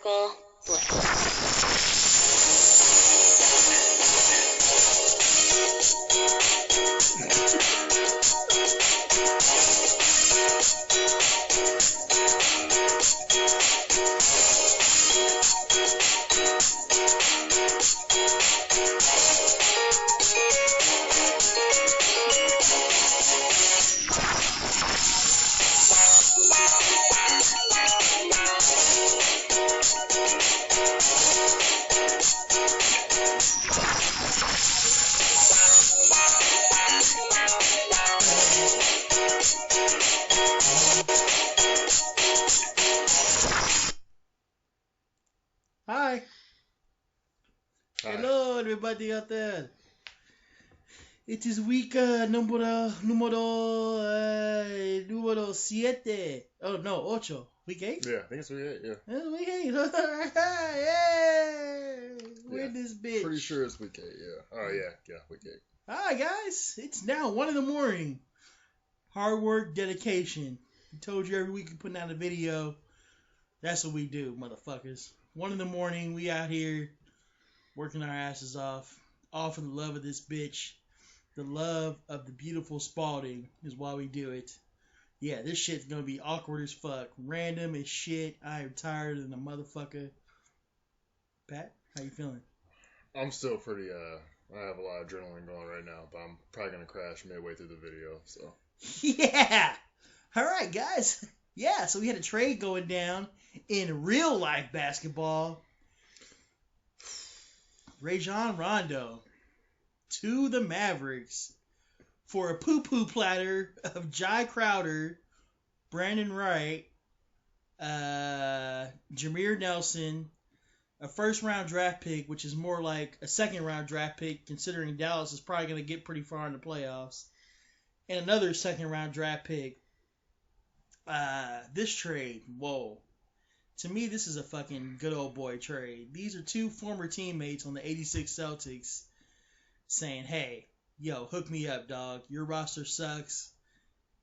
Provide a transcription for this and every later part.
Metaphorical Hi. Hello, everybody out there. It is week número 7. Oh, no, 8. Week 8? Yeah, I think it's week 8, yeah. It's week 8. Yay! We're Yeah, this bitch. Pretty sure it's week 8, yeah. Oh, yeah, week 8. Hi, guys. It's now 1 in the morning. Hard work, dedication. I told you every week we're putting out a video. That's what we do, motherfuckers. 1 in the morning, we out here working our asses off. All for the love of this bitch. The love of the beautiful Spalding is why we do it. Yeah, this shit's gonna be awkward as fuck. Random as shit. I am tired of the motherfucker. Pat, how you feeling? I'm still pretty, I have a lot of adrenaline going right now, but I'm probably gonna crash midway through the video, so. Yeah! Alright, guys. Yeah, so we had a trade going down in real life basketball. Rajon Rondo to the Mavericks for a poo-poo platter of Jai Crowder, Brandon Wright, Jameer Nelson, a first-round draft pick, which is more like a second-round draft pick, considering Dallas is probably going to get pretty far in the playoffs, and another second-round draft pick. This trade, whoa. To me, this is a fucking good old boy trade. These are two former teammates on the 86 Celtics saying, hey, yo, hook me up, dog. Your roster sucks.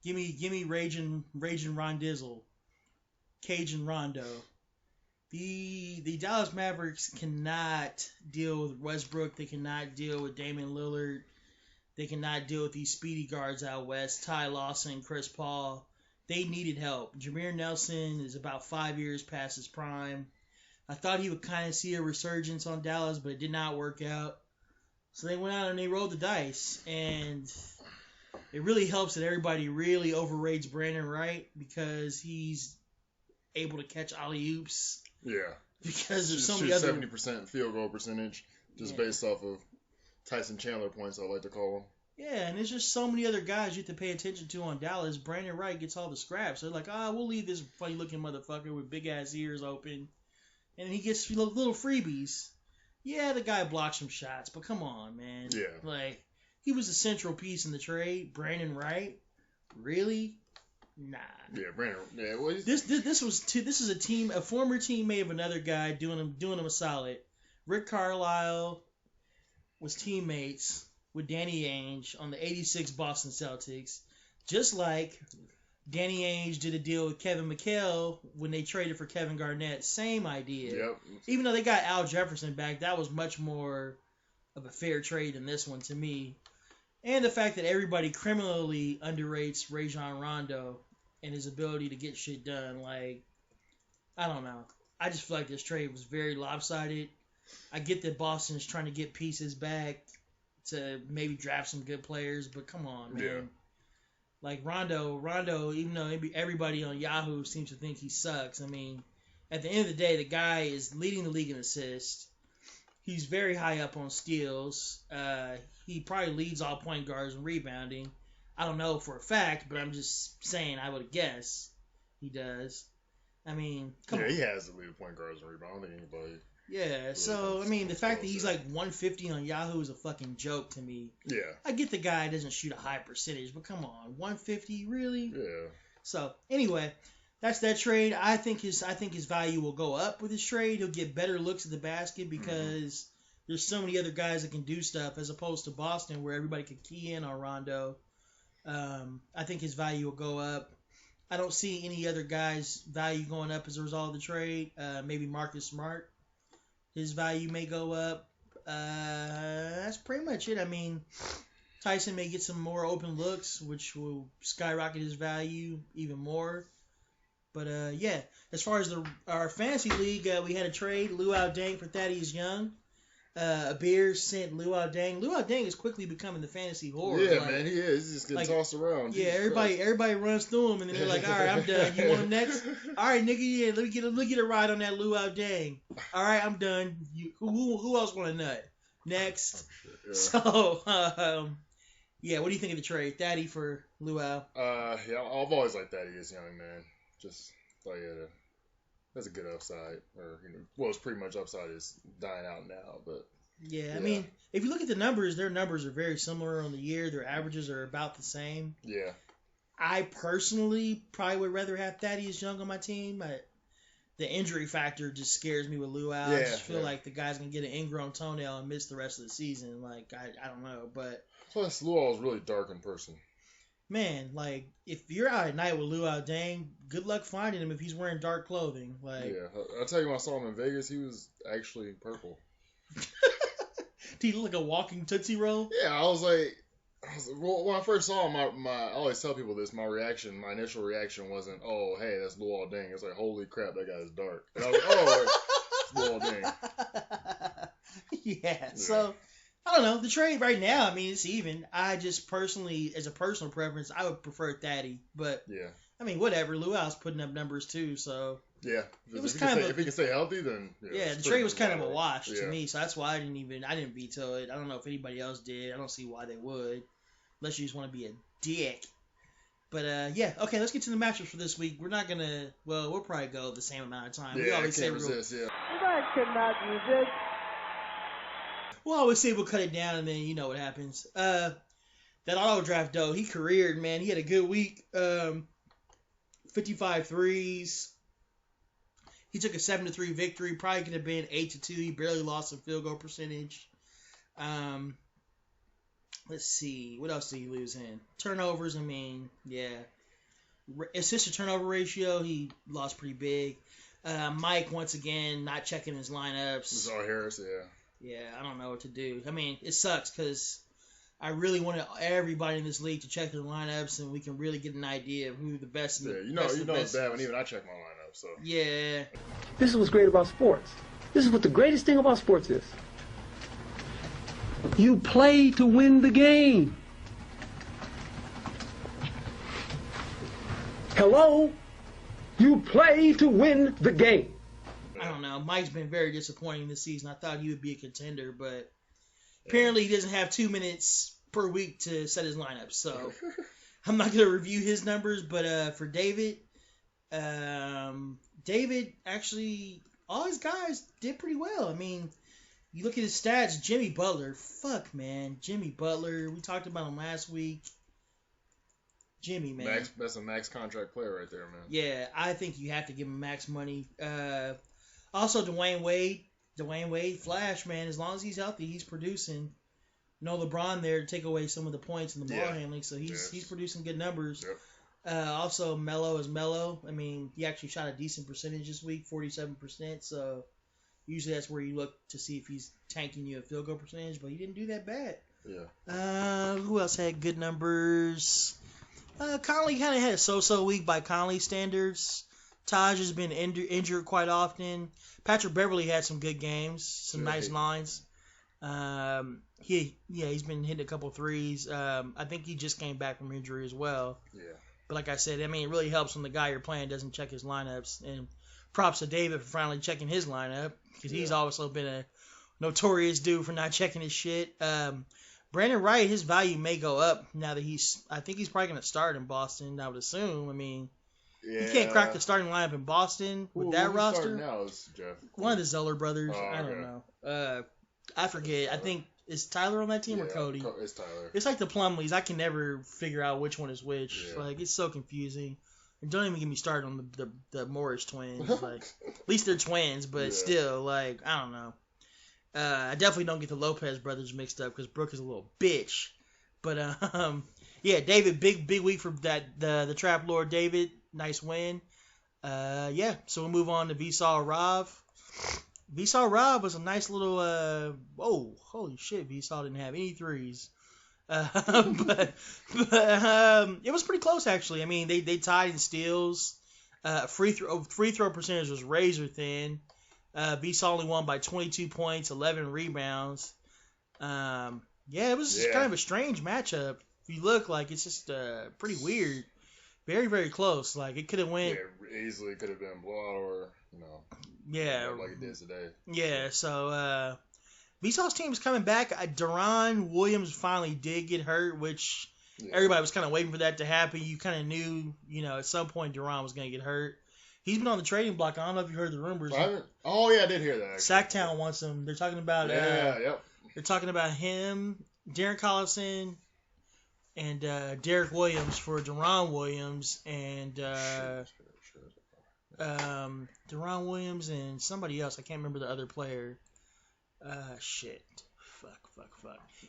Give me Raging Rondizzle. Cajun Rondo. The Dallas Mavericks cannot deal with Westbrook. They cannot deal with Damian Lillard. They cannot deal with these speedy guards out west. Ty Lawson, Chris Paul. They needed help. Jameer Nelson is about 5 years past his prime. I thought he would kind of see a resurgence on Dallas, but it did not work out. So they went out and they rolled the dice. And it really helps that everybody really overrates Brandon Wright because he's able to catch alley-oops. Yeah. Because there's so many other... 70% field goal percentage just based off of Tyson Chandler points, I like to call him. Yeah, and there's just so many other guys you have to pay attention to on Dallas. Brandon Wright gets all the scraps. They're like, we'll leave this funny-looking motherfucker with big-ass ears open. And he gets little freebies. Yeah, the guy blocked some shots, but come on, man. Yeah. Like, he was a central piece in the trade. Brandon Wright? Really? Nah. Yeah, Brandon. Yeah, well, this is a former teammate of another guy doing him a solid. Rick Carlisle was teammates with Danny Ainge on the 86 Boston Celtics, just like Danny Ainge did a deal with Kevin McHale when they traded for Kevin Garnett. Same idea. Yep. Even though they got Al Jefferson back, that was much more of a fair trade than this one to me. And the fact that everybody criminally underrates Rajon Rondo and his ability to get shit done. Like, I don't know. I just feel like this trade was very lopsided. I get that Boston's trying to get pieces back to maybe draft some good players, but come on, man. Yeah. Like Rondo, even though everybody on Yahoo seems to think he sucks, I mean, at the end of the day, the guy is leading the league in assists. He's very high up on steals. He probably leads all point guards in rebounding. I don't know for a fact, but I'm just saying I would guess he does. I mean, come on. Yeah, he has the lead of point guards in rebounding. I don't think anybody... Yeah, so, I mean, the fact that he's like 150 on Yahoo is a fucking joke to me. Yeah. I get the guy doesn't shoot a high percentage, but come on, 150, really? Yeah. So, anyway, that's that trade. I think his value will go up with his trade. He'll get better looks at the basket because there's so many other guys that can do stuff as opposed to Boston where everybody could key in on Rondo. I think his value will go up. I don't see any other guys' value going up as a result of the trade. Maybe Marcus Smart, his value may go up. That's pretty much it. I mean, Tyson may get some more open looks, which will skyrocket his value even more. But yeah, as far as our fantasy league, we had a trade: Luau Deng for Thaddeus Young. Beers sent Luau Deng. Luau Deng is quickly becoming the fantasy whore. Yeah, like, man, he is. He's just getting tossed around. Yeah, everybody runs through him, and then they're like, "All right, I'm done. You want him next? All right, nigga, yeah, let me get a ride on that Luau Deng. All right, I'm done. Who else want a nut? Next." Oh, shit, yeah. So, yeah, what do you think of the trade, Thaddy for Luau? Yeah, I've always liked Thaddeus Young, man. Just like that's a good upside, or well, it's pretty much upside is dying out now, but yeah, I mean, if you look at the numbers, their numbers are very similar on the year. Their averages are about the same. Yeah. I personally probably would rather have Thaddeus Young on my team. The injury factor just scares me with Luau. I just feel like the guy's gonna get an ingrown toenail and miss the rest of the season. Like I don't know, but plus Luau is really dark in person. Man, like, if you're out at night with Luau Deng, good luck finding him if he's wearing dark clothing. Like, yeah, I'll tell you, when I saw him in Vegas, he was actually purple. Did he look like a walking Tootsie Roll? Yeah, I was like, well, when I first saw him, I always tell people this, my initial reaction wasn't, oh, hey, that's Luau Deng. It's like, holy crap, that guy's dark. And I was like, oh, it's Luau Deng. Yeah, so... I don't know. The trade right now, I mean, it's even. I just personally, as a personal preference, I would prefer Thaddy. But, yeah. I mean, whatever. Luau's putting up numbers too, so. Yeah. It was if he can stay healthy, then. Yeah, the trade was kind of a wash to me, so that's why I didn't veto it. I don't know if anybody else did. I don't see why they would. Unless you just want to be a dick. But, yeah. Okay, let's get to the matchups for this week. We're not going to, well, we'll probably go the same amount of time. Yeah, we always can't resist, You guys cannot resist. We'll always say we'll cut it down, and then you know what happens. That auto draft, though, he careered, man. He had a good week. 55 threes. He took a 7-3 victory. Probably could have been 8-2. He barely lost some field goal percentage. Let's see. What else did he lose in? Turnovers, I mean, yeah. Assist to turnover ratio, he lost pretty big. Mike, once again, not checking his lineups. Zar Harris, yeah. Yeah, I don't know what to do. I mean, it sucks because I really wanted everybody in this league to check their lineups, and we can really get an idea of who the best. Yeah, you know it's bad when even I check my lineup. So yeah. This is what's great about sports. This is what the greatest thing about sports is. You play to win the game. Hello? You play to win the game. I don't know. Mike's been very disappointing this season. I thought he would be a contender, but apparently he doesn't have 2 minutes per week to set his lineup. So I'm not going to review his numbers, but for David, David actually, all his guys did pretty well. I mean, you look at his stats, Jimmy Butler. Fuck, man. Jimmy Butler. We talked about him last week. Jimmy, man. That's a max contract player right there, man. Yeah, I think you have to give him max money. Also, Dwayne Wade, Flash, man. As long as he's healthy, he's producing. No LeBron there to take away some of the points and the ball handling, so he's producing good numbers. Yep. Also, Melo is Melo. I mean, he actually shot a decent percentage this week, 47%. So usually that's where you look to see if he's tanking you a field goal percentage, but he didn't do that bad. Yeah. Who else had good numbers? Conley kind of had a so-so week by Conley standards. Taj has been injured quite often. Patrick Beverly had some good games, some nice lines. He's been hitting a couple threes. I think he just came back from injury as well. Yeah. But like I said, I mean, it really helps when the guy you're playing doesn't check his lineups. And props to David for finally checking his lineup because he's also been a notorious dude for not checking his shit. Brandon Wright, his value may go up now that I think he's probably going to start in Boston, I would assume. I mean, you can't crack the starting lineup in Boston with that roster. Now is Jeff? One of the Zeller brothers. I don't know. I forget. I think, is Tyler on that team or Cody? It's Tyler. It's like the Plumleys. I can never figure out which one is which. Yeah. Like, it's so confusing. And don't even get me started on the Morris twins. Like, at least they're twins, but still, like, I don't know. I definitely don't get the Lopez brothers mixed up because Brooke is a little bitch. But yeah, David, big week for that the Trap Lord David. nice win. Yeah, so we'll move on to Vsauce Rav. Vsauce Rav was a nice little, holy shit, Vsauce didn't have any threes. But it was pretty close, actually. I mean, they tied in steals. Free throw percentage was razor thin. Vsauce only won by 22 points, 11 rebounds. Yeah, it was just kind of a strange matchup. If you look, like, it's just pretty weird. Very, very close. Like, it could have went... Yeah, easily could have been blowout or, like it did today. Yeah, so Vsauce's team is coming back. Deron Williams finally did get hurt, which everybody was kind of waiting for that to happen. You kind of knew, at some point Deron was going to get hurt. He's been on the trading block. I don't know if you heard the rumors. Oh, yeah, I did hear that, actually. Sacktown wants him. They're talking about... Yep. They're talking about him, Darren Collison, and Derek Williams for Deron Williams, and Deron Williams and somebody else. I can't remember the other player. Shit. Fuck.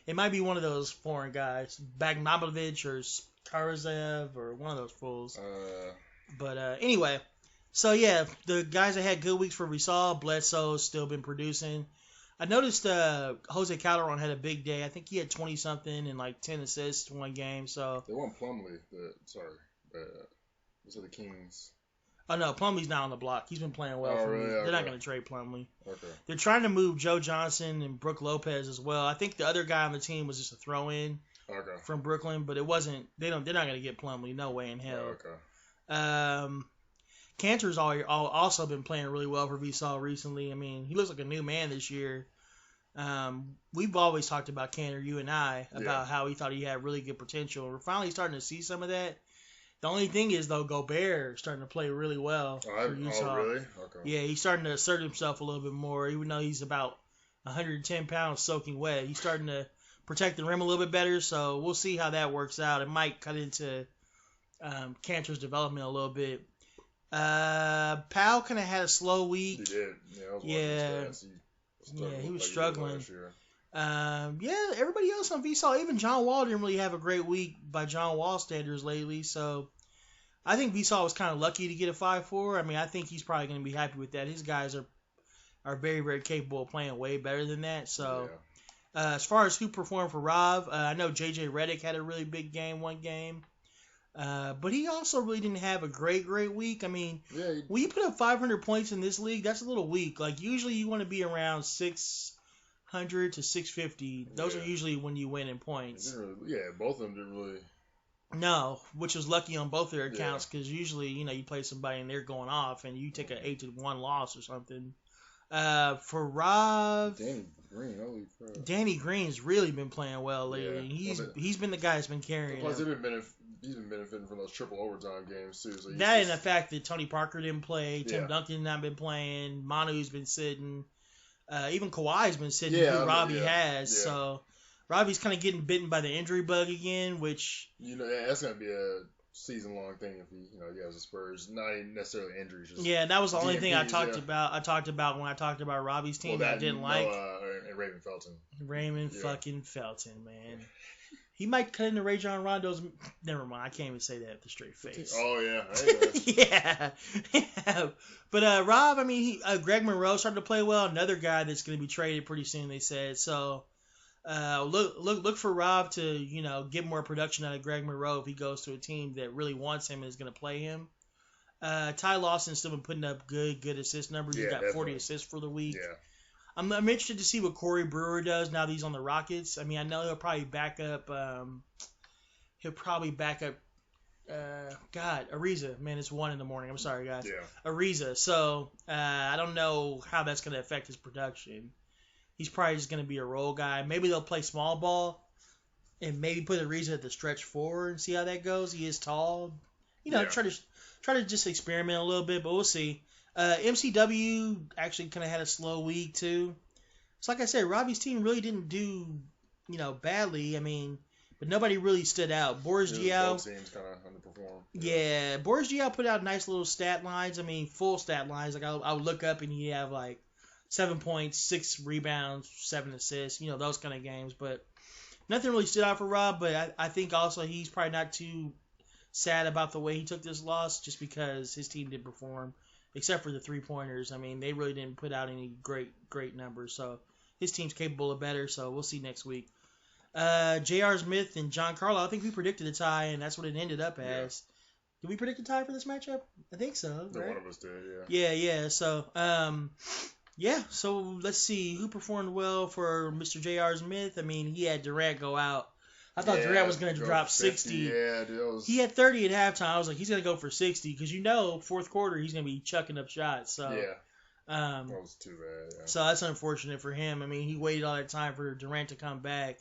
It might be one of those foreign guys. Bagmanovich or Karazev or one of those fools. But anyway, so yeah, the guys that had good weeks for Vsauce, Bledsoe's still been producing. I noticed Jose Calderon had a big day. I think he had 20-something and like 10 assists one game. So they won Plumlee. Those are the Kings. Oh, no, Plumlee's not on the block. He's been playing well for me. Really? They're not going to trade Plumlee. Okay. They're trying to move Joe Johnson and Brook Lopez as well. I think the other guy on the team was just a throw-in from Brooklyn, but it wasn't. They're not going to get Plumlee. No way in hell. Cantor's also been playing really well for Vsauce recently. I mean, he looks like a new man this year. We've always talked about Cantor, you and I, about how we thought he had really good potential. We're finally starting to see some of that. The only thing is, though, Gobert is starting to play really well for Utah. Oh, really? Okay. Yeah, he's starting to assert himself a little bit more, even though he's about 110 pounds soaking wet. He's starting to protect the rim a little bit better, so we'll see how that works out. It might cut into Cantor's development a little bit. Powell kind of had a slow week. He did. He was struggling. Everybody else on Vsauce, even John Wall didn't really have a great week by John Wall standards lately. So I think Vsauce was kind of lucky to get a 5-4. I mean, I think he's probably going to be happy with that. His guys are very, very capable of playing way better than that. So as far as who performed for Rav, I know JJ Redick had a really big game one game. But he also really didn't have a great week. I mean, when you put up 500 points in this league, that's a little weak. Like, usually you want to be around 600 to 650. Those are usually when you win in points. Both of them didn't really. No, which was lucky on both their accounts because usually, you play somebody and they're going off and you take an 8-1 loss or something. For Rav, Danny Green's really been playing well lately. He's been the guy that's been carrying. Plus, he's been benefiting from those triple overtime games too. So that and the fact that Tony Parker didn't play, Tim Duncan not been playing, Manu's been sitting, even Kawhi's been sitting. Who Robbie has. Yeah. So Robbie's kind of getting bitten by the injury bug again, which that's gonna be a season-long thing if he has the Spurs. Not necessarily injuries. Just that was the only thing I talked about. I talked about when I talked about Robbie's team that I didn't like. And Raymond Felton. Raymond fucking Felton, man. He might cut into Ray John Rondo's. Never mind. I can't even say that with a straight face. Oh yeah. Yeah. But Rob, I mean, Greg Monroe started to play well. Another guy that's going to be traded pretty soon. They said so. Look for Rob to get more production out of Greg Monroe if he goes to a team that really wants him and is going to play him. Ty Lawson's still been putting up good assist numbers. He's got 40 assists for the week. Yeah. I'm interested to see what Corey Brewer does now that he's on the Rockets. I mean, I know he'll probably back up. Ariza. Man, it's 1 a.m. I'm sorry, guys. Yeah. Ariza. So I don't know how that's going to affect his production. He's probably just going to be a role guy. Maybe they'll play small ball and maybe put Ariza at the stretch 4 and see how that goes. He is tall. Try to just experiment a little bit, but we'll see. MCW actually kind of had a slow week too. So like I said, Robbie's team really didn't do, badly. I mean, but nobody really stood out. Boris Diaw. Both teams kind of underperformed. Yeah, Boris Diaw put out nice little stat lines. I mean, full stat lines. Like I would look up and he'd have like 7 points, 6 rebounds, 7 assists. Those kind of games. But nothing really stood out for Rob. But I think also he's probably not too sad about the way he took this loss, just because his team didn't perform, except for the 3-pointers. I mean, they really didn't put out any great numbers. So his team's capable of better. So we'll see next week. J.R. Smith and John Carlo, I think we predicted a tie, and that's what it ended up as. Did we predict a tie for this matchup? I think so. Right? One of us did, yeah. Yeah. So, so let's see who performed well for Mr. J.R. Smith. I mean, he had Durant go out. I thought Durant was going to drop 60. Yeah, dude. He had 30 at halftime. I was like, he's going to go for 60 because fourth quarter he's going to be chucking up shots. So that was too bad. Yeah. So that's unfortunate for him. I mean, he waited all that time for Durant to come back,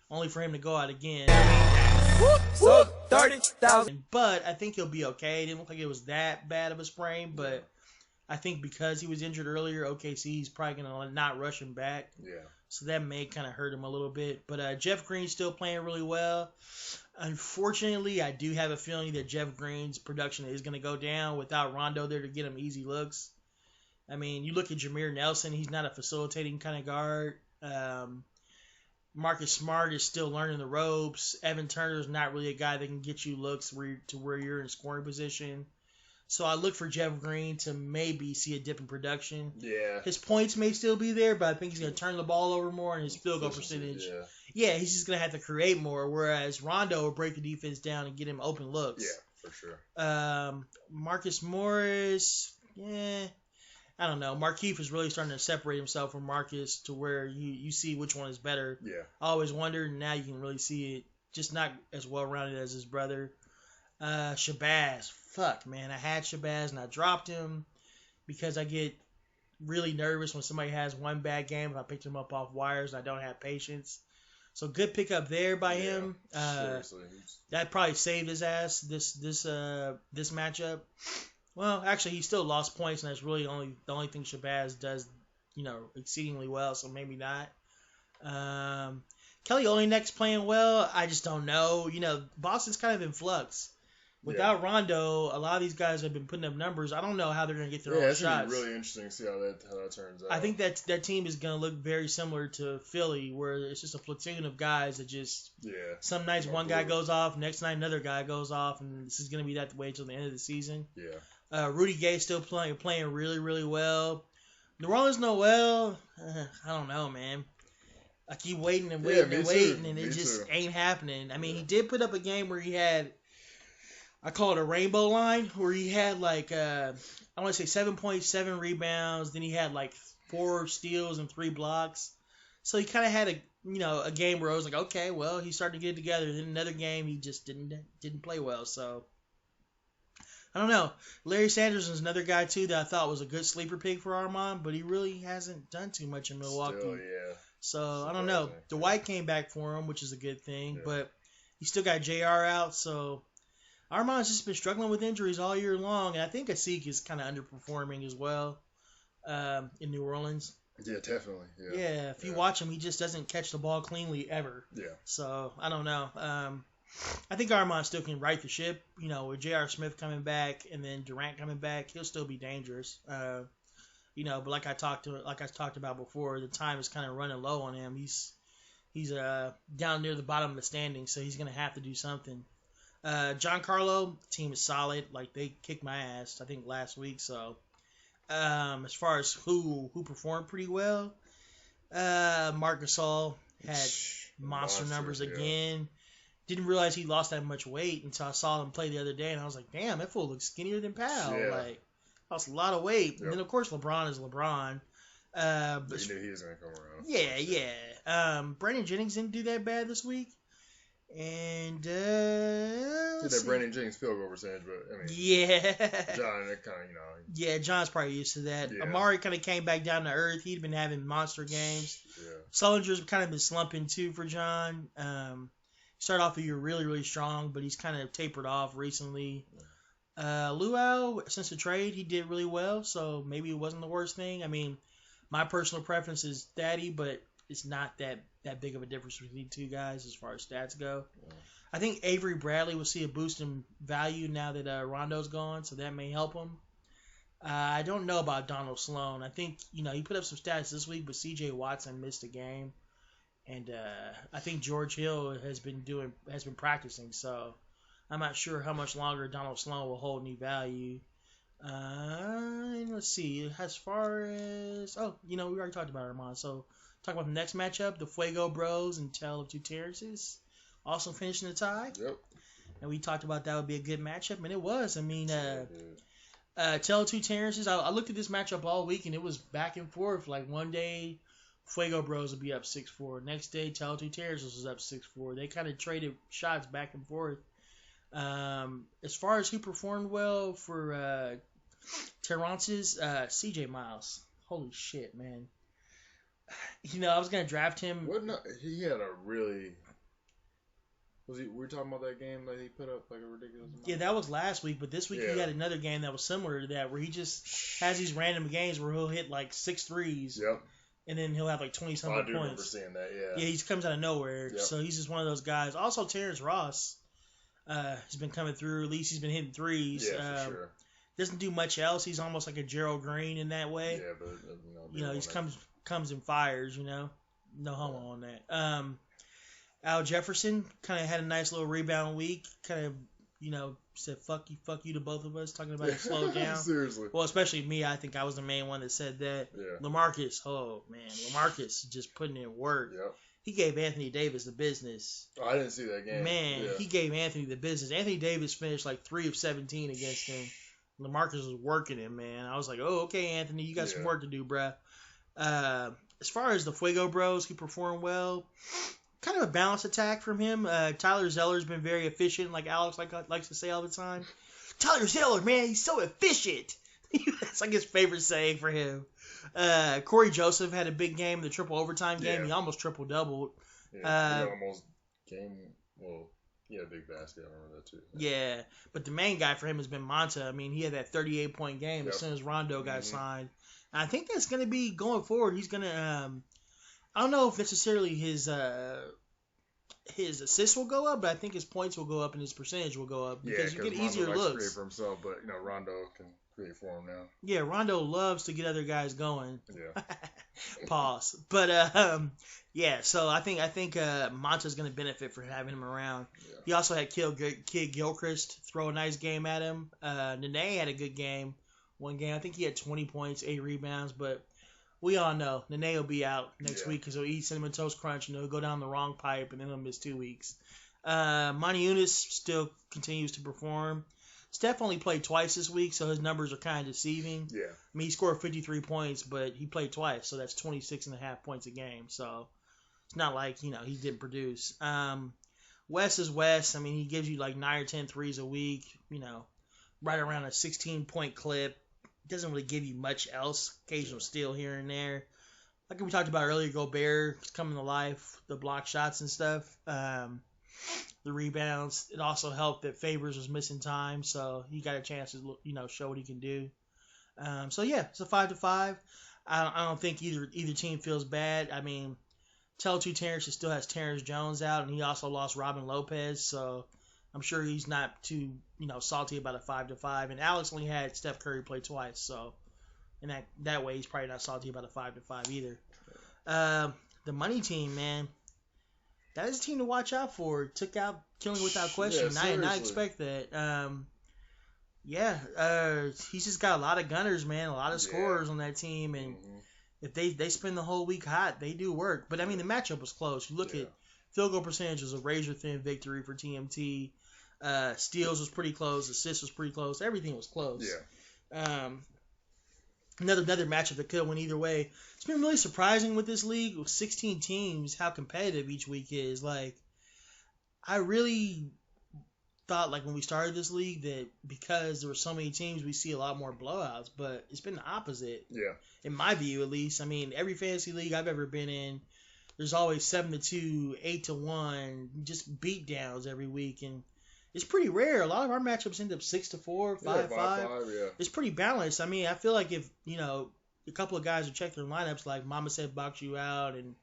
only for him to go out again. So 30,000. But I think he'll be okay. It didn't look like it was that bad of a sprain, but I think because he was injured earlier, OKC's probably going to not rush him back. Yeah. So that may kind of hurt him a little bit. But Jeff Green's still playing really well. Unfortunately, I do have a feeling that Jeff Green's production is going to go down without Rondo there to get him easy looks. I mean, you look at Jameer Nelson, he's not a facilitating kind of guard. Marcus Smart is still learning the ropes. Evan Turner's not really a guy that can get you looks to where you're in scoring position. So I look for Jeff Green to maybe see a dip in production. Yeah. His points may still be there, but I think he's going to turn the ball over more, and his field goal percentage. Yeah, he's just going to have to create more, whereas Rondo will break the defense down and get him open looks. Yeah, for sure. Marcus Morris, I don't know. Markieff is really starting to separate himself from Marcus to where you see which one is better. Yeah. I always wondered, and now you can really see it. Just not as well-rounded as his brother. Shabazz. Fuck, man. I had Shabazz, and I dropped him because I get really nervous when somebody has one bad game. If I picked him up off wires, and I don't have patience. So good pickup there by him. Seriously. That probably saved his ass this matchup. Well, actually, he still lost points, and that's really the only thing Shabazz does, exceedingly well. So maybe not. Kelly Olynyk's playing well. I just don't know. Boston's kind of in flux. Without Rondo, a lot of these guys have been putting up numbers. I don't know how they're going to get their own shots. Yeah, it's going to be really interesting to see how that turns out. I think that team is going to look very similar to Philly, where it's just a platoon of guys that just some nights one guy goes off, next night another guy goes off, and this is going to be that way until the end of the season. Yeah. Rudy Gay still playing really, really well. New Orleans Noel, I don't know, man. I keep waiting and waiting and waiting, and it just ain't happening. I mean, he did put up a game where he had, I call it a rainbow line, where he had like, I want to say 7.7 rebounds, then he had like 4 steals and 3 blocks. So he kind of had a game where I was like, okay, well, he's starting to get it together. Then another game, he just didn't play well. So I don't know. Larry Sanders is another guy too that I thought was a good sleeper pick for Armand, but he really hasn't done too much in Milwaukee. Still, yeah. So I don't know. Dwight came back for him, which is a good thing, but he still got JR out. So Armand's just been struggling with injuries all year long, and I think Asik is kind of underperforming as well in New Orleans. Yeah, definitely. Yeah, if you watch him, he just doesn't catch the ball cleanly ever. Yeah. So I don't know. I think Armand still can right the ship. With J.R. Smith coming back and then Durant coming back, he'll still be dangerous. But like I talked about before, the time is kind of running low on him. He's down near the bottom of the standings, so he's gonna have to do something. John Carlo, team is solid. Like, they kicked my ass, I think, last week. So as far as who performed pretty well, Marc Gasol had monster numbers again. Didn't realize he lost that much weight until I saw him play the other day, and I was like, damn, that fool looks skinnier than Powell. Yeah. Like, lost a lot of weight. And then, of course, LeBron is LeBron. But you knew he was going to come around. Yeah. Brandon Jennings didn't do that bad this week. And, did that Brandon Jennings field goal percentage, but, I mean. Yeah. John, that kind of, Yeah, John's probably used to that. Yeah. Amari kind of came back down to earth. He'd been having monster games. Yeah. Sullinger's kind of been slumping, too, for John. Started off the year really, really strong, but he's kind of tapered off recently. Luau, since the trade, he did really well, so maybe it wasn't the worst thing. I mean, my personal preference is Thaddy, but it's not that big of a difference between the two guys as far as stats go. Yeah. I think Avery Bradley will see a boost in value now that Rondo's gone, so that may help him. I don't know about Donald Sloan. I think, he put up some stats this week, but C.J. Watson missed a game. And I think George Hill has been practicing, so I'm not sure how much longer Donald Sloan will hold any value. Let's see. As far as we already talked about Armand. So talk about the next matchup: the Fuego Bros and Tale of Two Terraces, also finishing the tie. Yep. And we talked about that would be a good matchup, and it was. I mean, Tale of Two Terraces. I looked at this matchup all week, and it was back and forth. Like one day, Fuego Bros would be up 6-4. Next day, Tale of Two Terraces was up 6-4. They kind of traded shots back and forth. As far as who performed well for Terrance's, CJ Miles. Holy shit, man. I was gonna draft him. He had a really. We were talking about that game that he put up like a ridiculous amount? Yeah, that was last week, but this week he had another game that was similar to that, where he just has these random games where he'll hit like 6 threes. Yep. And then he'll have like 20-something points. I do remember seeing that, yeah. Yeah, he just comes out of nowhere. Yep. So he's just one of those guys. Also, Terrence Ross has been coming through. At least he's been hitting threes. Yeah, for sure. Doesn't do much else. He's almost like a Gerald Green in that way. Yeah, but he comes and fires. No homo on that. Al Jefferson kind of had a nice little rebound week. Kind of said fuck you to both of us, talking about it slow down. Seriously. Well, especially me. I think I was the main one that said that. Yeah. LaMarcus just putting in work. Yep. He gave Anthony Davis the business. I didn't see that game. Man, he gave Anthony the business. Anthony Davis finished like 3 of 17 against him. LaMarcus was working him, man. I was like, oh, okay, Anthony, you got some work to do, bruh. As far as the Fuego Bros, he performed well. Kind of a balanced attack from him. Tyler Zeller's been very efficient, like Alex likes to say all the time. Tyler Zeller, man, he's so efficient. That's like his favorite saying for him. Corey Joseph had a big game, the triple overtime game. He almost triple-doubled. Yeah, he almost came, he had a big basket. I remember that too. Yeah, but the main guy for him has been Monta. I mean, he had that 38-point game as soon as Rondo got signed. And I think that's going to be going forward. He's going to, I don't know if necessarily his assists will go up, but I think his points will go up and his percentage will go up because you get easier Rondo likes looks. To create for himself, but Rondo can create for him now. Yeah, Rondo loves to get other guys going. Yeah. Pause. But so I think Monta's going to benefit for having him around. Yeah. He also had Kid Gilchrist throw a nice game at him. Nene had a good game. One game, I think he had 20 points, 8 rebounds, but we all know Nene will be out next week because he'll eat Cinnamon Toast Crunch and he'll go down the wrong pipe and then he'll miss 2 weeks. Monty Eunice still continues to perform. Steph only played twice this week, so his numbers are kind of deceiving. Yeah. I mean, he scored 53 points, but he played twice, so that's 26.5 points a game. So it's not like, he didn't produce. Wes is Wes. I mean, he gives you like 9 or 10 threes a week, right around a 16-point clip. Doesn't really give you much else. Occasional steal here and there. Like we talked about earlier, Gobert is coming to life. The block shots and stuff. The rebounds. It also helped that Favors was missing time, so he got a chance to show what he can do. It's a 5-5. I don't think either team feels bad. I mean, Tell-Two Terrence still has Terrence Jones out, and he also lost Robin Lopez, so I'm sure he's not too, salty about a 5-5. And Alex only had Steph Curry play twice, so in that way he's probably not salty about a 5-5 either. The money team, man, that is a team to watch out for. Took out Killing Without Question. I did not expect that. He's just got a lot of gunners, man, a lot of scorers on that team, and if they spend the whole week hot, they do work. But I mean, the matchup was close. You look at field goal percentage was a razor thin victory for TMT. Steals was pretty close. Assists was pretty close. Everything was close. Yeah. Another matchup that could have went either way. It's been really surprising with this league with 16 teams how competitive each week is. Like, I really thought when we started this league that because there were so many teams we see a lot more blowouts, but it's been the opposite. Yeah. In my view, at least. I mean, every fantasy league I've ever been in, there's always 7-2, 8-1, just beatdowns every week, and it's pretty rare. A lot of our matchups end up 6-4, 5-5. Yeah. It's pretty balanced. I mean, I feel like if a couple of guys would check their lineups, like Mama Said Box You Out and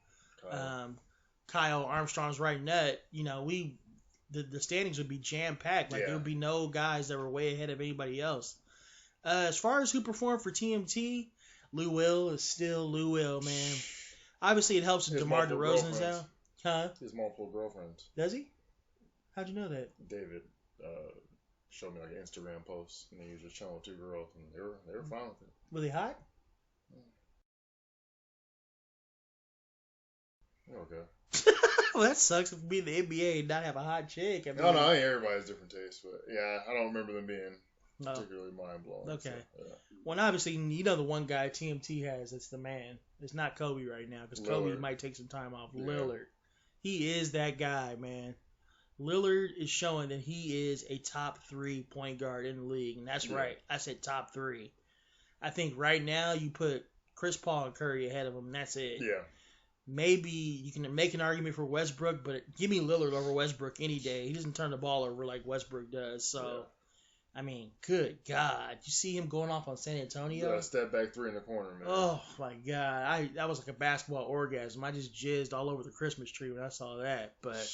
Kyle Armstrong's right nut, the standings would be jam packed. There would be no guys that were way ahead of anybody else. As far as who performed for TMT, Lou Will is still Lou Will, man. Obviously, it helps if DeMar DeRozan's out. Huh? He has multiple girlfriends. Does he? How'd you know that? David. showed me like an Instagram post, and he was just chilling with 2 girls, and they were fine with it. Were they hot? Okay. Well, that sucks for being the NBA and not have a hot chick. I mean, No, I think everybody has different tastes, but yeah, I don't remember them being particularly mind blowing. Okay. So, yeah. Well, obviously, you know the one guy TMT has, it's the man. It's not Kobe right now, because Kobe might take some time off. Yeah. Lillard. He is that guy, man. Lillard is showing that he is a top 3 point guard in the league, and that's right. I said top 3. I think right now you put Chris Paul and Curry ahead of him, and that's it. Yeah. Maybe you can make an argument for Westbrook, but give me Lillard over Westbrook any day. He doesn't turn the ball over like Westbrook does. So, I mean, good God. You see him going off on San Antonio? Step back 3 in the corner, man. Oh, my God. That was like a basketball orgasm. I just jizzed all over the Christmas tree when I saw that. But,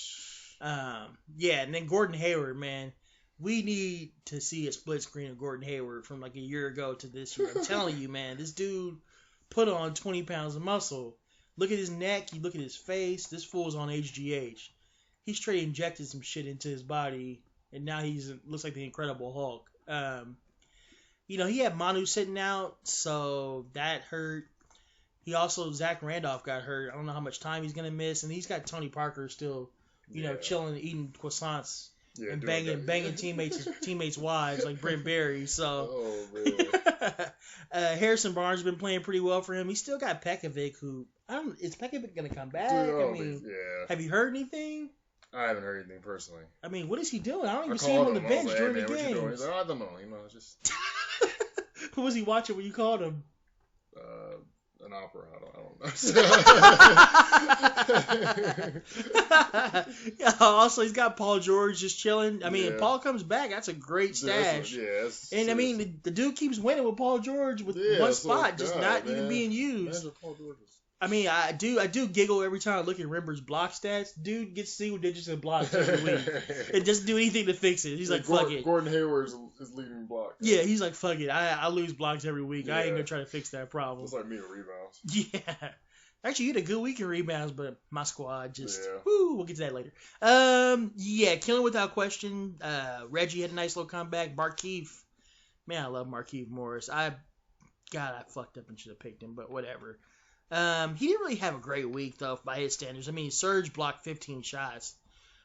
yeah, and then Gordon Hayward, man. We need to see a split screen of Gordon Hayward from like a year ago to this year. I'm telling you, man, this dude put on 20 pounds of muscle. Look at his neck. You look at his face. This fool's on HGH. He's straight injected some shit into his body, and now looks like the Incredible Hulk. You know, he had Manu sitting out, so that hurt. Zach Randolph got hurt. I don't know how much time he's going to miss, and he's got Tony Parker still, you know, chilling, eating croissants. Yeah, and banging teammates' wives like Brent Barry. So, oh, really? Harrison Barnes has been playing pretty well for him. He's still got Pekovic, who is Pekovic gonna come back? I mean, have you heard anything? I haven't heard anything personally. I mean, what is he doing? I don't even see him on the bench during the games. He's like, I don't know. You know, just. Who was he watching when you called him? An opera. I don't know. Also, he's got Paul George just chilling. I mean, if Paul comes back, that's a great stash. And I mean, the dude keeps winning with Paul George with one spot, just not even being used. Paul George is I mean, I do giggle every time I look at Rimber's block stats. Dude gets single digits in blocks every week. And doesn't do anything to fix it. He's like, fuck it. Gordon Hayward is leading blocks. Yeah, he's like, fuck it. I lose blocks every week. I ain't going to try to fix that problem. It's like me with rebounds. Yeah. Actually, you had a good week in rebounds, but my squad just, we'll get to that later. Yeah, killing without question. Reggie had a nice little comeback. Markieff, man, I love Markieff Morris. I fucked up and should have picked him, but whatever. He didn't really have a great week, though, by his standards. I mean, Serge blocked 15 shots,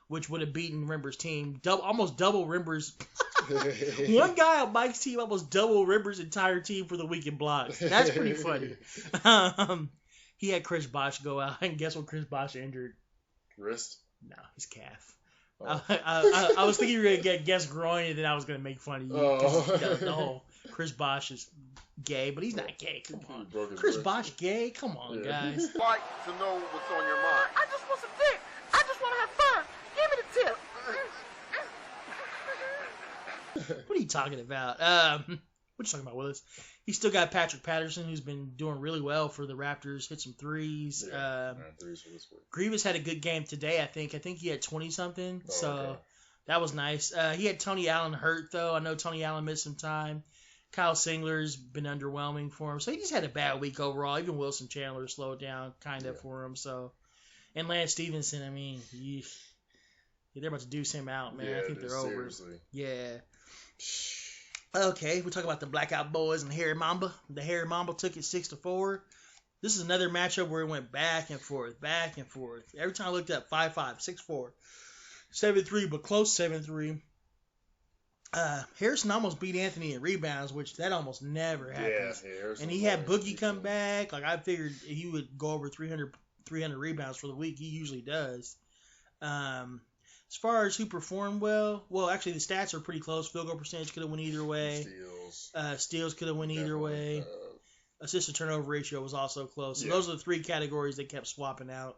which would have beaten Rimber's team. Almost double Rimber's. One guy on Mike's team almost double Rimber's entire team for the week in blocks. That's pretty funny. He had Chris Bosh go out, and guess what Chris Bosh injured? Wrist? No, his calf. Oh. I was thinking you were going to guess groin, and then I was going to make fun of you. The whole Chris Bosh is gay, but he's not gay. Come on. Chris Bosh gay? Come on, guys. Like to know what's on your mind. I just want some dick. I just want to have fun. Give me the tip. What are you talking about? What you talking about, Willis? He's still got Patrick Patterson, who's been doing really well for the Raptors. Hit some threes. 9 threes for this week. Grievous had a good game today, I think. I think he had 20-something. That was nice. He had Tony Allen hurt, though. I know Tony Allen missed some time. Kyle Singler's been underwhelming for him. So he just had a bad week overall. Even Wilson Chandler slowed down kind of for him. So, and Lance Stevenson, I mean, they're about to deuce him out, man. I think they're over. Seriously. Yeah. Okay, we'll talk about the Blackout Boys and Harry Mamba. The Harry Mamba took it 6-4. This is another matchup where it went back and forth, back and forth. Every time I looked up, 5-5, 6-4, 7-3, but close 7-3. Harrison almost beat Anthony in rebounds, which that almost never happens. Yeah, and he had Boogie come back. Like, I figured he would go over 300 rebounds for the week. He usually does. As far as who performed well, actually the stats are pretty close. Field goal percentage could have went either way. Steals could have went either way. Assist to turnover ratio was also close. So those are the 3 categories they kept swapping out.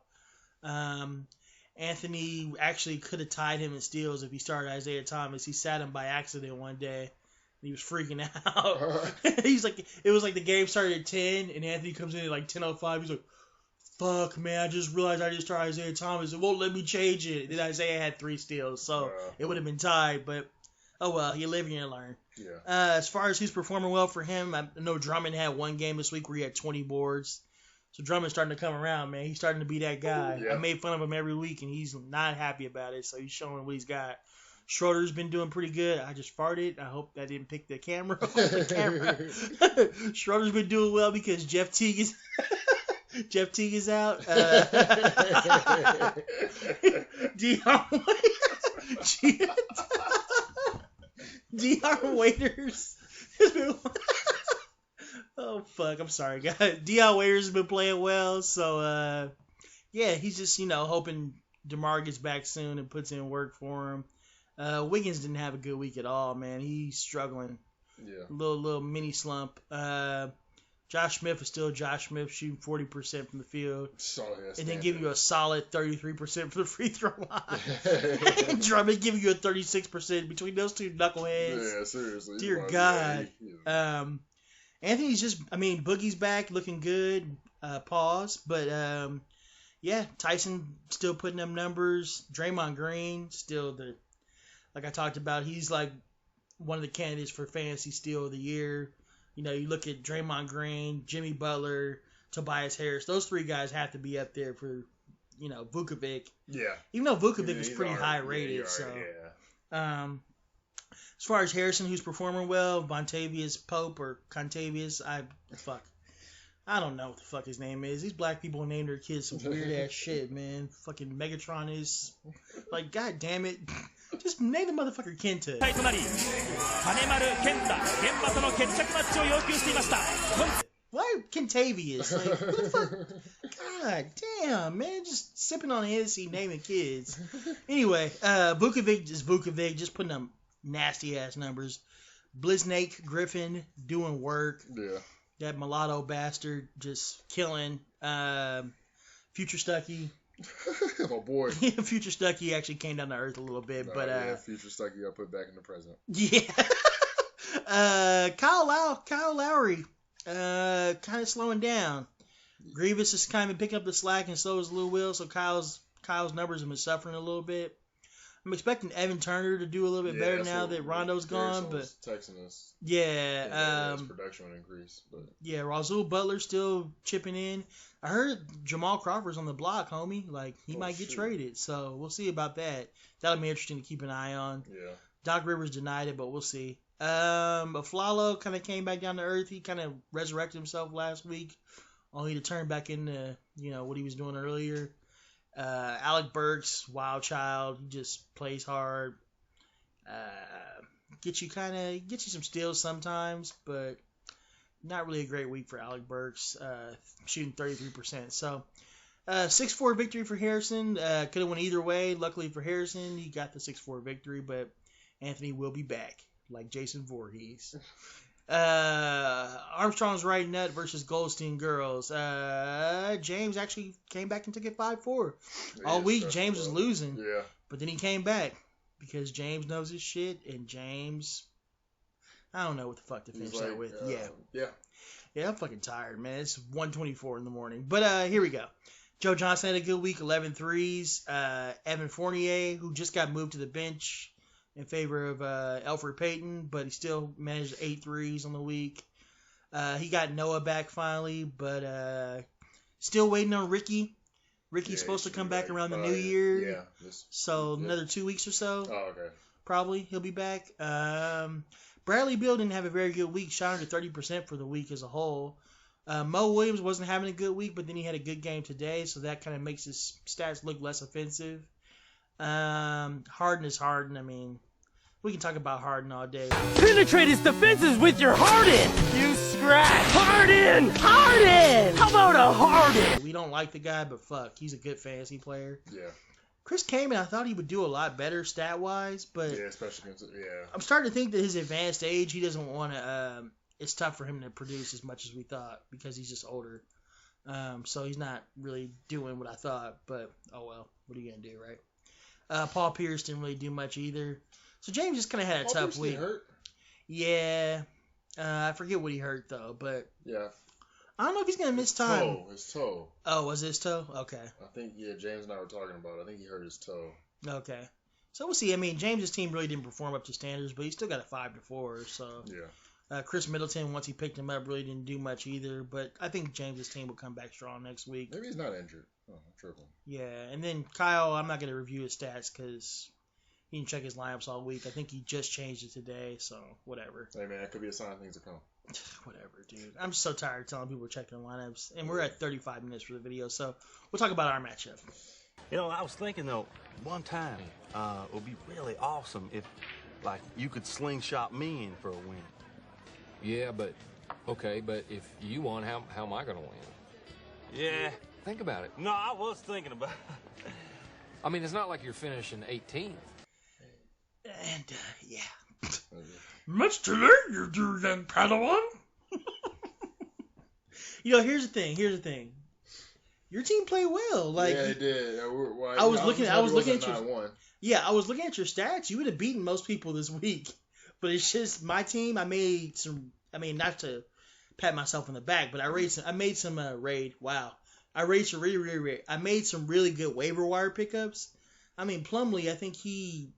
Anthony actually could have tied him in steals if he started Isaiah Thomas. He sat him by accident one day. And he was freaking out. He's like, it was like the game started at 10, and Anthony comes in at like 10:05. He's like, fuck, man, I just realized I just started Isaiah Thomas. It won't let me change it. And then Isaiah had 3 steals, so it would have been tied. But, oh well, you live and you learn. Yeah. As far as who's performing well for him, I know Drummond had one game this week where he had 20 boards. So Drummond's starting to come around, man. He's starting to be that guy. I made fun of him every week, and he's not happy about it, so he's showing what he's got. Schroeder's been doing pretty good. I just farted. I hope that didn't pick the camera. Schroeder's been doing well because Jeff Teague is out. Dion Waiters has been. Oh fuck! I'm sorry, guys. Dion Waiters has been playing well, so yeah, he's just hoping DeMar gets back soon and puts in work for him. Wiggins didn't have a good week at all, man. He's struggling. Yeah. Little mini slump. Josh Smith is still Josh Smith, shooting 40% from the field. And then giving you a solid 33% for the free throw line. And Drummond giving you a 36% between those two knuckleheads. Yeah, seriously. Dear God. Anthony's Boogie's back, looking good. Pause. But, yeah, Tyson still putting up numbers. Draymond Green, still like I talked about, he's like one of the candidates for Fantasy Steal of the Year. You look at Draymond Green, Jimmy Butler, Tobias Harris. Those three guys have to be up there for, Vukovic. Yeah. Even though Vukovic is pretty high rated. As far as Harrison, who's performing well, Vontavious Pope or Contavious, I don't know what the fuck his name is. These black people name their kids some weird ass shit, man. Fucking Megatron is like, god damn it. Just name the motherfucker Kenta. Why Kentavious? Like, what the fuck? God damn, man. Just sipping on Hennessy, naming kids. Anyway, Vukovic is Vukovic, just putting up nasty ass numbers. Bliznake Griffin doing work. Yeah. That mulatto bastard just killing. Future Stuckey. Oh boy. Future Stuckey actually came down to earth a little bit, but yeah, Future Stuckey I put back in the present. Yeah. Kyle Lowry, kind of slowing down. Grievous is kind of picking up the slack, and so is Lou Will. So Kyle's numbers have been suffering a little bit. I'm expecting Evan Turner to do a little bit better now that Rondo's gone, but texting us. Yeah, his production would increase, but yeah, Rasul Butler still chipping in. I heard Jamal Crawford's on the block, homie. Like he might get traded, so we'll see about that. That'll be interesting to keep an eye on. Yeah. Doc Rivers denied it, but we'll see. Aflalo kind of came back down to earth. He kind of resurrected himself last week, only to turn back into what he was doing earlier. Alec Burks, wild child. He just plays hard. Get you some steals sometimes, but not really a great week for Alec Burks. Shooting 33%. So 6-4 victory for Harrison. Could have went either way. Luckily for Harrison, he got the 6-4 victory, but Anthony will be back, like Jason Voorhees. Armstrong's right nut versus Goldstein girls. James actually came back and took it 5-4. All week, James was losing. Yeah. But then he came back because James knows his shit, and James, I don't know what the fuck to finish that with. Yeah, I'm fucking tired, man. It's 1:24 in the morning. But here we go. Joe Johnson had a good week, 11 threes. Evan Fournier, who just got moved to the bench in favor of Elfrid Payton, but he still managed 8 threes on the week. He got Noah back finally, but still waiting on Ricky. Ricky's supposed to come back around the new year. Yeah. So another 2 weeks or so. Oh, okay. Probably he'll be back. Bradley Beal didn't have a very good week, shot under 30% for the week as a whole. Mo Williams wasn't having a good week, but then he had a good game today, so that kind of makes his stats look less offensive. Harden is Harden. I mean, we can talk about Harden all day. Penetrate his defenses with your Harden! You scratch! Harden! Harden! How about a Harden? We don't like the guy, but fuck, he's a good fantasy player. Yeah. Chris Kaman, I thought he would do a lot better stat-wise, but yeah, especially against I'm starting to think that his advanced age, he doesn't want to. It's tough for him to produce as much as we thought because he's just older. So he's not really doing what I thought. But oh well, what are you gonna do, right? Paul Pierce didn't really do much either. So James just kind of had a tough week. Hurt? Yeah, I forget what he hurt though, but yeah. I don't know if he's going to miss time. His toe. Oh, was it his toe? Okay. I think, James and I were talking about it. I think he hurt his toe. Okay. So we'll see. I mean, James's team really didn't perform up to standards, but he still got a 5-4. So yeah. Chris Middleton, once he picked him up, really didn't do much either. But I think James's team will come back strong next week. Maybe he's not injured. Oh, I'm tripping. Yeah, and then Kyle, I'm not going to review his stats because He didn't check his lineups all week. I think he just changed it today, so whatever. Hey, man, that could be a sign of things to come. Whatever, dude. I'm so tired of telling people we're checking lineups, and we're at 35 minutes for the video, so we'll talk about our matchup. You know, I was thinking, though, one time it would be really awesome if, like, you could slingshot me in for a win. Yeah, but if you won, how am I gonna win? Yeah. Think about it. No, I was thinking about it. I mean, it's not like you're finishing 18th. And, yeah. Much too late, you do, young Padawan. You know, here's the thing. Your team played well. Like, yeah, they did. I was looking at your. Yeah, I was looking at your stats. You would have beaten most people this week. But it's just my team. I made some. I mean, not to pat myself on the back, but I made some raid. Wow, I made some really good waiver wire pickups. I mean, Plumlee. I think the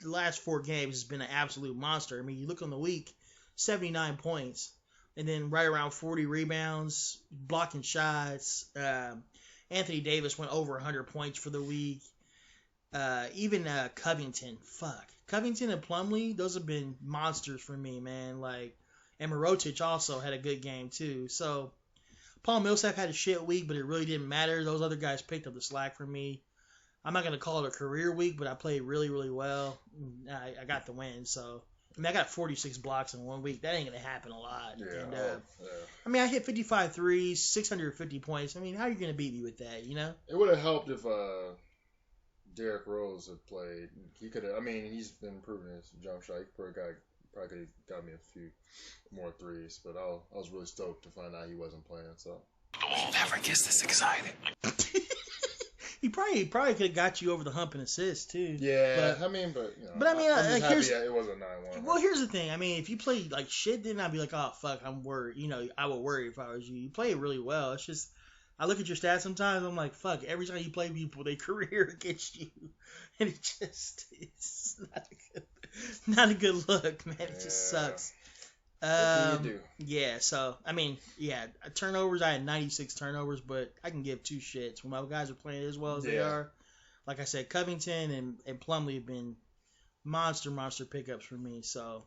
last 4 games has been an absolute monster. I mean, you look on the week, 79 points, and then right around 40 rebounds, blocking shots. Anthony Davis went over 100 points for the week. Even Covington, Covington and Plumlee, those have been monsters for me, man. Like, and Mirotic also had a good game too. So Paul Millsap had a shit week, but it really didn't matter. Those other guys picked up the slack for me. I'm not gonna call it a career week, but I played really, really well. I got the win. So I mean, I got 46 blocks in 1 week. That ain't gonna happen a lot. Yeah, And, yeah. I mean, I hit 55 threes, 650 points. I mean, how are you gonna beat me with that? You know? It would have helped if Derrick Rose had played. He could have. I mean, he's been improving his jump shot. He probably could have got me a few more threes. But I was really stoked to find out he wasn't playing. So We'll never get this excited. He probably could have got you over the hump in assists too. yeah, But, you know. but I mean, I'm just here's happy it wasn't 9-1. well, here's the thing. I mean, if you play like shit, then I'd be like, oh fuck, I'm worried. You know, I would worry if I was you. You play it really well. It's just I look at your stats sometimes. I'm like, fuck. Every time you play people, they career against you, and it's not a good look, man. It just sucks. What do you do? Yeah, so, I mean, yeah, turnovers, I had 96 turnovers, but I can give 2 shits. When my guys are playing as well as they are, like I said, Covington and Plumlee have been monster pickups for me. So,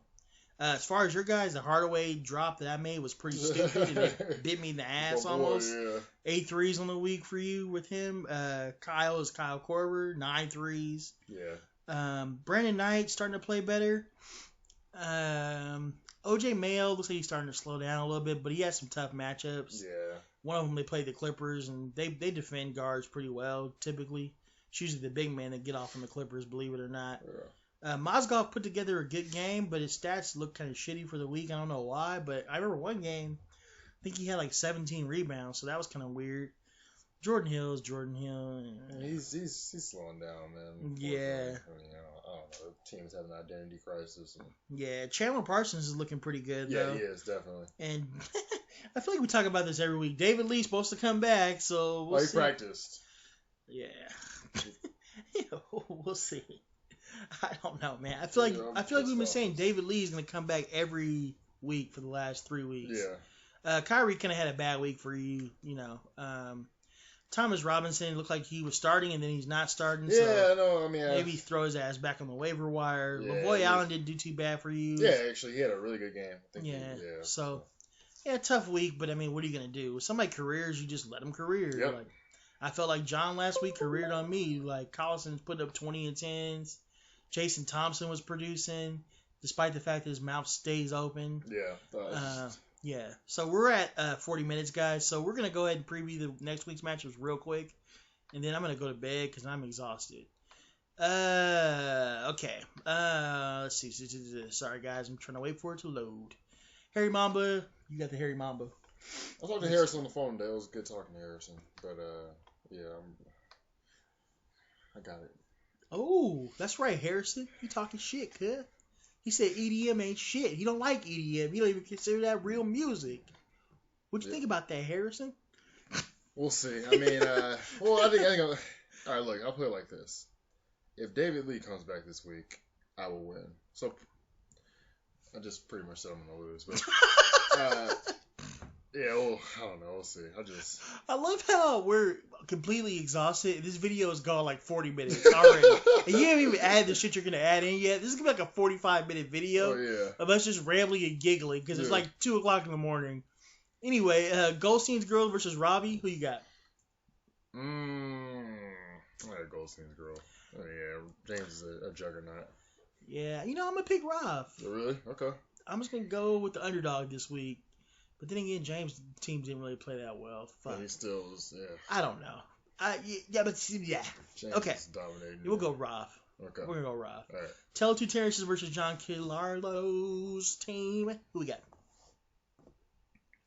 as far as your guys, the Hardaway drop that I made was pretty stupid, and it bit me in the ass almost. Yeah. 8 threes on the week for you with him. Kyle is Kyle Korver, 9 threes. Yeah. Brandon Knight starting to play better. OJ Mayo looks like he's starting to slow down a little bit, but he has some tough matchups. Yeah. One of them, they play the Clippers, and they defend guards pretty well, typically. It's usually the big man that get off on the Clippers, believe it or not. Yeah. Mozgov put together a good game, but his stats look kind of shitty for the week. I don't know why, but I remember one game, I think he had like 17 rebounds, so that was kind of weird. Jordan Hill is Jordan Hill. He's slowing down, man. Yeah. I mean, I don't know. The team's having an identity crisis. Yeah, Chandler Parsons is looking pretty good, though. Yeah, he is, definitely. And I feel like we talk about this every week. David Lee's supposed to come back, so we'll see. He practiced. Yeah. We'll see. I don't know, man. I feel like we've been saying David Lee's going to come back every week for the last 3 weeks. Yeah. Kyrie kind of had a bad week for you, you know. Thomas Robinson looked like he was starting and then he's not starting. Yeah, so no, I mean, maybe throw his ass back on the waiver wire. Yeah, LaVoy Allen didn't do too bad for you. Yeah, actually, he had a really good game. I think Yeah. So, yeah, tough week, but I mean, what are you gonna do? With somebody careers, you just let them career. Yep. Like, I felt like John last week careered on me. Like Collison's put up 20 and 10s. Jason Thompson was producing, despite the fact that his mouth stays open. Yeah. Yeah, so we're at 40 minutes, guys. So we're going to go ahead and preview the next week's matches real quick. And then I'm going to go to bed because I'm exhausted. Okay. Let's see. Sorry, guys. I'm trying to wait for it to load. Harry Mamba. You got the Harry Mamba. I talked to Harrison on the phone today. It was good talking to Harrison. But, yeah, I got it. Oh, that's right, Harrison. You talking shit, cuz. He said EDM ain't shit. He don't like EDM. He don't even consider that real music. What you think about that, Harrison? We'll see. I mean, I think all right, look, I'll put it like this. If David Lee comes back this week, I will win. So, I just pretty much said I'm going to lose. But Yeah, well, I don't know. We'll see. I love how we're completely exhausted. This video has gone like 40 minutes already. And you haven't even added the shit you're going to add in yet. This is going to be like a 45-minute video of us just rambling and giggling because it's like 2 o'clock in the morning. Anyway, Goldstein's girl versus Robbie. Who you got? I got Goldstein's girl. Oh, yeah, James is a juggernaut. Yeah, I'm going to pick Rob. Oh, really? Okay. I'm just going to go with the underdog this week. But then again, James' team didn't really play that well. Fuck. But he still was, I don't know. James Okay. is dominating. We'll go Rob. Okay. We're going to go Rob. All right. Tele2 Terrence's versus John Killarlo's team. Who we got?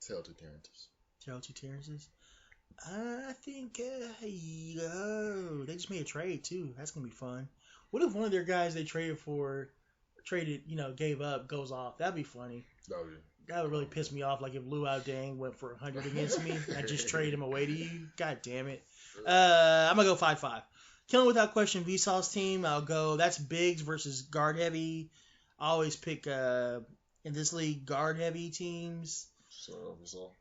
Tell to Terrence. Tele2 Terrence's. I think, they just made a trade, too. That's going to be fun. What if one of their guys they traded, gave up, goes off? That'd be funny. That would really piss me off. Like if Luau Dang went for 100 against me, I just trade him away to you. God damn it. I'm going to go 5-5. Killing without question, Vsauce's team. I'll go. That's Biggs versus guard heavy. I always pick, in this league, guard heavy teams. So, Vsauce.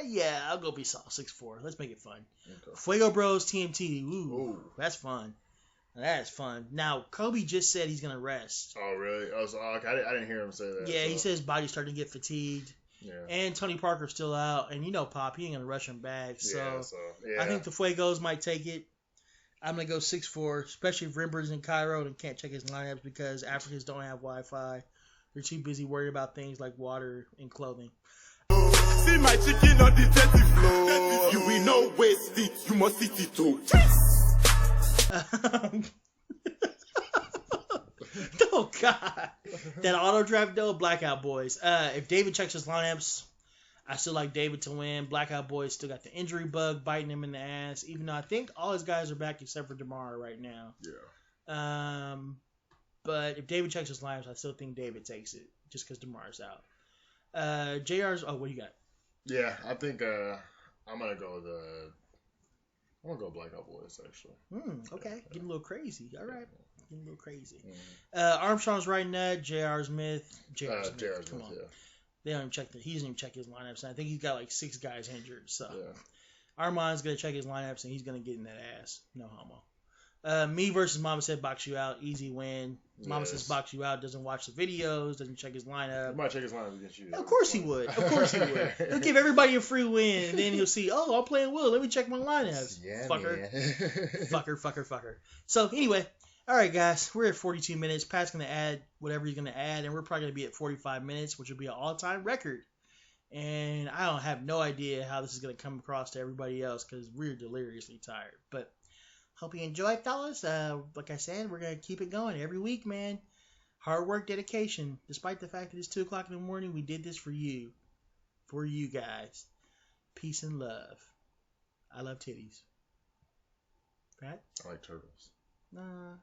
Yeah, I'll go Vsauce 6-4. Let's make it fun. Okay. Fuego Bros TMT. Ooh, that's fun. That's fun. Now, Kobe just said he's going to rest. Oh, really? I didn't hear him say that. Yeah, he said his body's starting to get fatigued. Yeah. And Tony Parker's still out. And Pop, he ain't going to rush him back. So, yeah. I think the Fuegos might take it. I'm going to go 6-4, especially if Rimber's in Cairo and can't check his lineups because Africans don't have Wi-Fi. They're too busy worried about things like water and clothing. See my chicken on the dirty floor. You will not waste it. You must eat it too. Oh, God. That auto draft, though, Blackout Boys. If David checks his lineups, I still like David to win. Blackout Boys still got the injury bug biting him in the ass, even though I think all his guys are back except for DeMar right now. Yeah. But if David checks his lineups, I still think David takes it just because DeMar's out. JR's, what do you got? Yeah, I think I'm going to go Blackout Boys, actually. Okay. Getting a little crazy. All right. Getting a little crazy. Armstrong's right nut. J.R. Smith. J.R. Smith. Come on. Yeah. He doesn't even check his lineups. And I think he's got like 6 guys injured. So Armand's going to check his lineups and he's going to get in that ass. No homo. Me versus Mama Said Box You Out. Easy win. Mama Says Box You Out. Doesn't watch the videos. Doesn't check his lineup. He might check his lineup against you. Of course he would. He'll give everybody a free win. And then he'll see, I'm playing Will. Let me check my lineups. Yeah, fucker. Fucker. So anyway. All right, guys. We're at 42 minutes. Pat's going to add whatever he's going to add. And we're probably going to be at 45 minutes, which will be an all-time record. And I don't have no idea how this is going to come across to everybody else because we're deliriously tired. But hope you enjoy, fellas. Like I said, we're going to keep it going every week, man. Hard work, dedication. Despite the fact that it's 2 o'clock in the morning, we did this for you. For you guys. Peace and love. I love titties. Pat? I like turtles. Nah.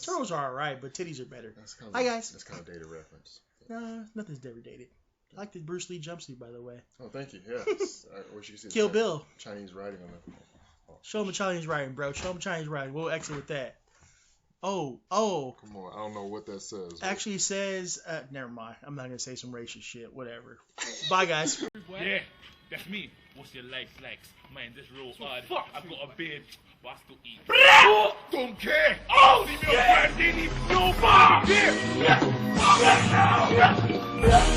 Turtles are alright, but titties are better. Hi, guys. That's kind of dated reference. Nah, nothing's ever dated. I like the Bruce Lee jumpsuit, by the way. Oh, thank you. Yeah. I wish you could see Kill Bill. Chinese writing on it. Show him the Chinese writing, bro. Show him Chinese writing. We'll exit with that. Oh. Come on. I don't know what that says. Actually says, never mind. I'm not going to say some racist shit. Whatever. Bye, guys. Yeah, that's me. What's your likes? Man, this real odd. I've got a beard, but I still eat. Don't care. Oh, see me on Friday, need no bar. Yeah.